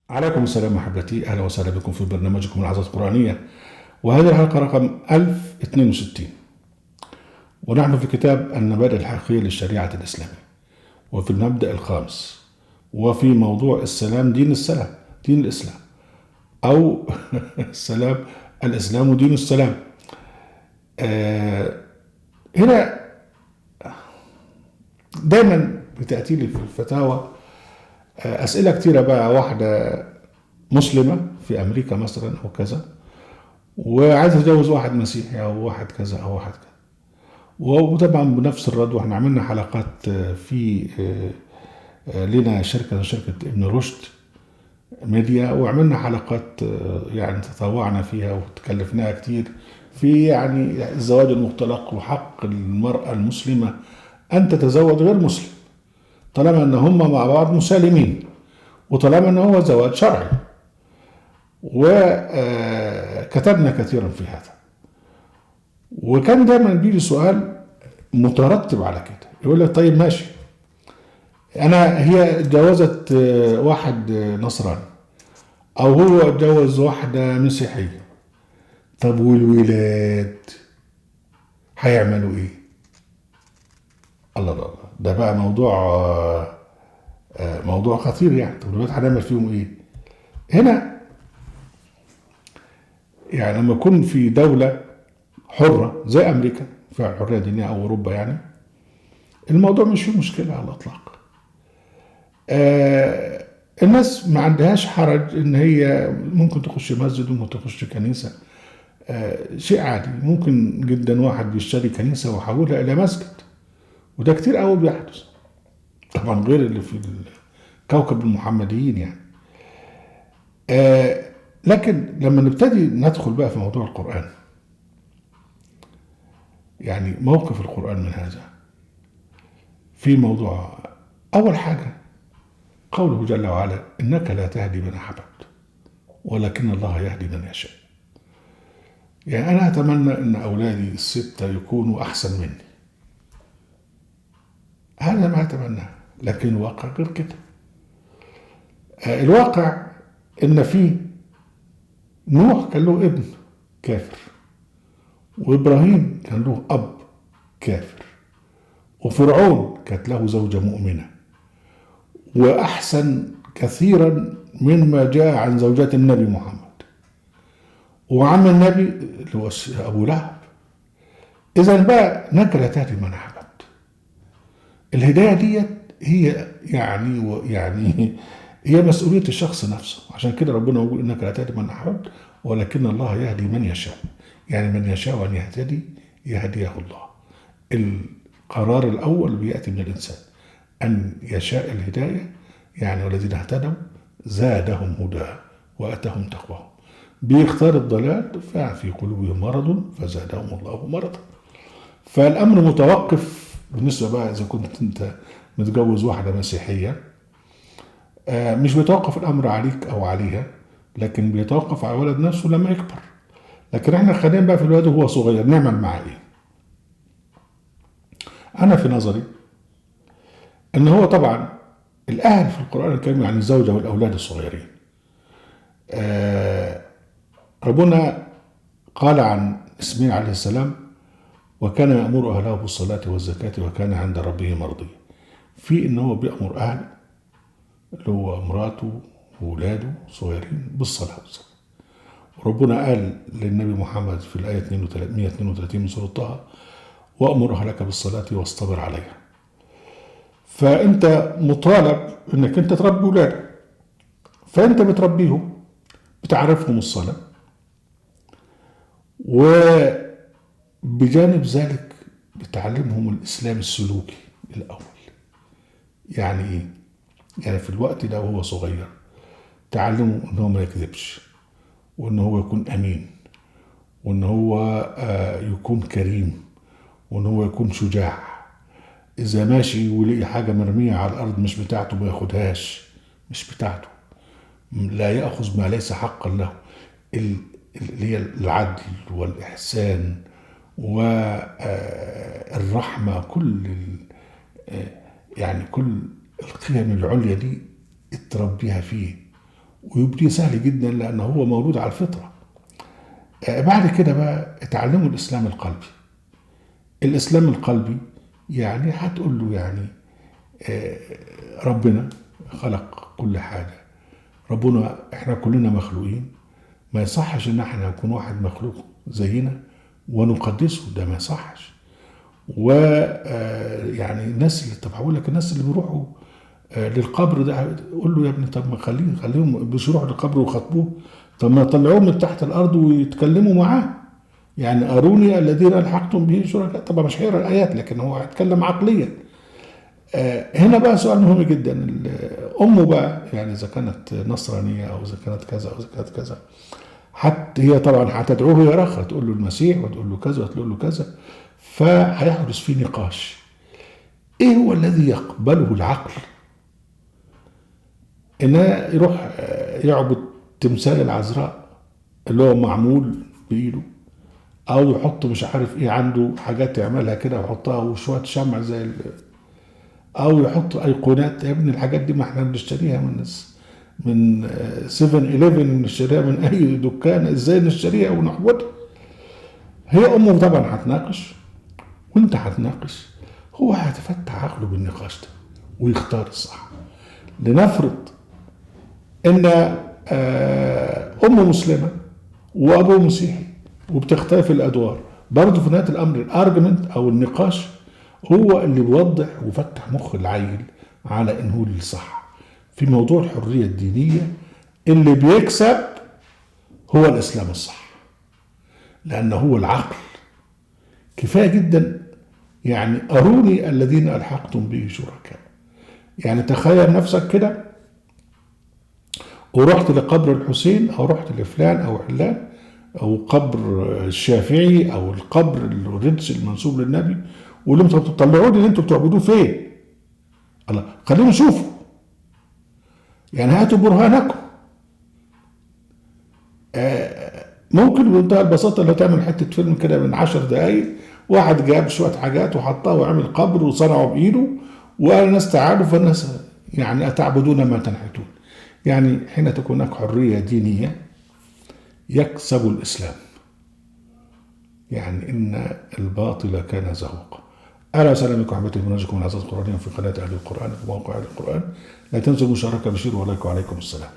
عليكم السلام أحبتي، أهلا وسهلا بكم في برنامجكم العظات القرآنية. وهذه الحلقة رقم 1062، ونحن في كتاب النبذة الحقيقية للشريعة الإسلامية، وفي المبدأ الخامس، وفي موضوع السلام دين السلام، دين الإسلام، أو السلام، الإسلام دين السلام. آه هنا دايما بتأتي لي في الفتاوى أسئلة كتيرة. بقى واحدة مسلمة في أمريكا مثلا أو كذا، وعايز اتجوز واحد مسيحي او واحد كذا او واحد كذا، وطبعا بنفس الرد. واحنا عملنا حلقات في لنا شركة ابن رشد ميديا، وعملنا حلقات يعني تطوعنا فيها وتكلفناها كتير في يعني الزواج المختلق وحق المرأة المسلمة أن تتزوج غير مسلم طالما أن هم مع بعض مسالمين، وطالما أنه هو زواج شرعي. وكتبنا كثيرا في هذا، وكان دايما بيجي سؤال مترتب على كده، يقول لك طيب ماشي، هي اتجوزت واحد نصراني، او هو اتجوز واحده مسيحيه، طب والولاد هيعملوا ايه؟ الله الله الله، ده بقى موضوع موضوع خطير. يعني طب الولاد هنعمل فيهم ايه؟ هنا يعني لما يكون في دوله حره زي امريكا فيها حريه دينيه، او اوروبا يعني، الموضوع مش فيه مشكله على الاطلاق. آه الناس ما عندهاش حرج ان هي ممكن تخش مسجد وممكن تخش كنيسه، شيء عادي. ممكن جدا واحد بيشتري كنيسه ويحولها الى مسجد، وده كتير قوي بيحدث، طبعا غير اللي في كوكب المحمديين يعني. آه لكن لما نبتدي ندخل بقى في موضوع القرآن، يعني موقف القرآن من هذا في موضوع، أول حاجة قوله جل وعلا: إنك لا تهدي من أحببت ولكن الله يهدي من يشاء. يعني أنا أتمنى أن أولادي الستة يكونوا أحسن مني، هذا ما أتمناه، لكن الواقع غير كده. الواقع إن في نوح كان له ابن كافر، وإبراهيم كان له أب كافر، وفرعون كانت له زوجة مؤمنة، وأحسن كثيرا مما جاء عن زوجات النبي محمد، وعم النبي اللي هو أبو لهب. إذا بقى إنك لا تهدي من أحببت، الهداية ديت هي يعني هي مسؤولية الشخص نفسه. عشان كده ربنا يقول: إنك لا تهدي من أحببت ولكن الله يهدي من يشاء. يعني من يشاء أن يهتدي يهديه الله. القرار الأول بيأتي من الإنسان أن يشاء الهداية، يعني والذين اهتدوا زادهم هدى وأتاهم تقواهم. بيختار الضلال ففي قلوبهم مرض فزادهم الله مرضا. فالأمر متوقف بالنسبة بقى إذا كنت أنت متجوز واحدة مسيحية، مش بيتوقف الأمر عليك أو عليها، لكن بيتوقف على الولد نفسه لما يكبر. لكن احنا خلينا بقى في الولد وهو صغير نعمل معاه ايه؟ أنا في نظري إن هو طبعا الأهل في القرآن الكريم يعني الزوجة والأولاد الصغيرين. آه ربنا قال عن إسماعيل عليه السلام: وكان يأمر أهله بالصلاة والزكاة وكان عند ربه مرضيا. في إن هو بيأمر أهله اللي هو مراته وولاده صغيرين بالصلاة والزكاة. وربنا قال للنبي محمد في الآية 132 من سورة طه: وأمر أهلك بالصلاة واصطبر عليها. فأنت مطالب إنك أنت تربي ولادك، فأنت بتربيهم، بتعرفهم الصلاة، وبجانب ذلك بتعلمهم الإسلام السلوكي الأول. يعني إيه؟ يعني في الوقت ده وهو صغير تعلمه إن هو ما يكذبش، وإن هو يكون أمين، وإن هو يكون كريم، وإن هو يكون شجاع. إذا ماشي ولقي حاجة مرمية على الأرض مش بتاعته ما ياخدهاش، مش بتاعته. لا يأخذ ما ليس حقا له. اللي هي العدل والإحسان والرحمة، يعني كل القيم العليا دي اتربيها فيه، ويبديه سهل جدا لأنه هو مولود على الفطرة. بعد كده بقى اتعلموا الإسلام القلبي. الإسلام القلبي يعني هتقول له يعني ربنا خلق كل حاجة، ربنا احنا كلنا مخلوقين، ما يصحش ان احنا نكون واحد مخلوق زينا ونقدسه، ده ما يصحش. ويعني الناس اللي، طب هقول لك الناس اللي بيروحوا للقبر ده، قول له يا ابني طب ما خليهم مش يروحوا للقبر ويخاطبوه، طب ما طلعوه من تحت الارض ويتكلموا معاه. يعني اروني الذين الحقتم به شركاء، طبعا مش هيقرا الايات لكن هو هيتكلم عقليا. هنا بقى سؤال مهم جدا، امه بقى يعني اذا كانت نصرانيه او اذا كانت كذا او اذا كانت كذا، حتى هي طبعا هتدعوه يرخى، تقول له المسيح وتقول له كذا وتقول له كذا، فهيحدث فيه نقاش. ايه هو الذي يقبله العقل؟ ان يروح يعبد تمثال العذراء اللي هو معمول بايده، او يحط مش عارف ايه عنده حاجات يعملها كده ويحطها وشويه شمع زي او يحط ايقونات. يا ابني الحاجات دي ما احنا بنشتريها من 7-11، بنشتريها من اي دكان، ازاي نشتريها ونعبدها؟ هي امه طبعا هتناقش وانت هتناقش، هو هيتفتح عقله بالنقاش ده ويختار الصح. لنفرض ان امه مسلمه وابوه مسيحي وبتختلف الادوار، برضه في نهايه الامر الارجمنت او النقاش هو اللي بيوضح وفتح مخ العيل على ان هو الصح. في موضوع الحريه الدينيه اللي بيكسب هو الاسلام الصح، لانه هو العقل. كفايه جدا يعني اروني الذين الحقتم به شركاء. يعني تخيل نفسك كده ورحت لقبر الحسين او رحت لفلان او علان او قبر الشافعي او القبر القدس المنسوب للنبي، وقول لهم طب طلعوا لي اللي انتوا بتعبدوه فين؟ الله، خليهم يشوفوا، يعني هاتوا برهانكم. ممكن بمنتهى البساطه لو تعمل حته فيلم كده من 10 دقائق، واحد جاب شويه حاجات وحطها وعمل قبر وصنعه بايده وقال الناس تعالوا، فالناس يعني اتعبدون ما تنحتون. يعني حين تكون هناك حريه دينيه يكسب الاسلام، يعني ان الباطل كان زهوقا. اهلا وسهلا بكم احبتي برنامجكم العزاز القراني في قناه اهل القران في موقع اهل القران. لا تنسوا المشاركه بشير ولايك، وعليكم السلام.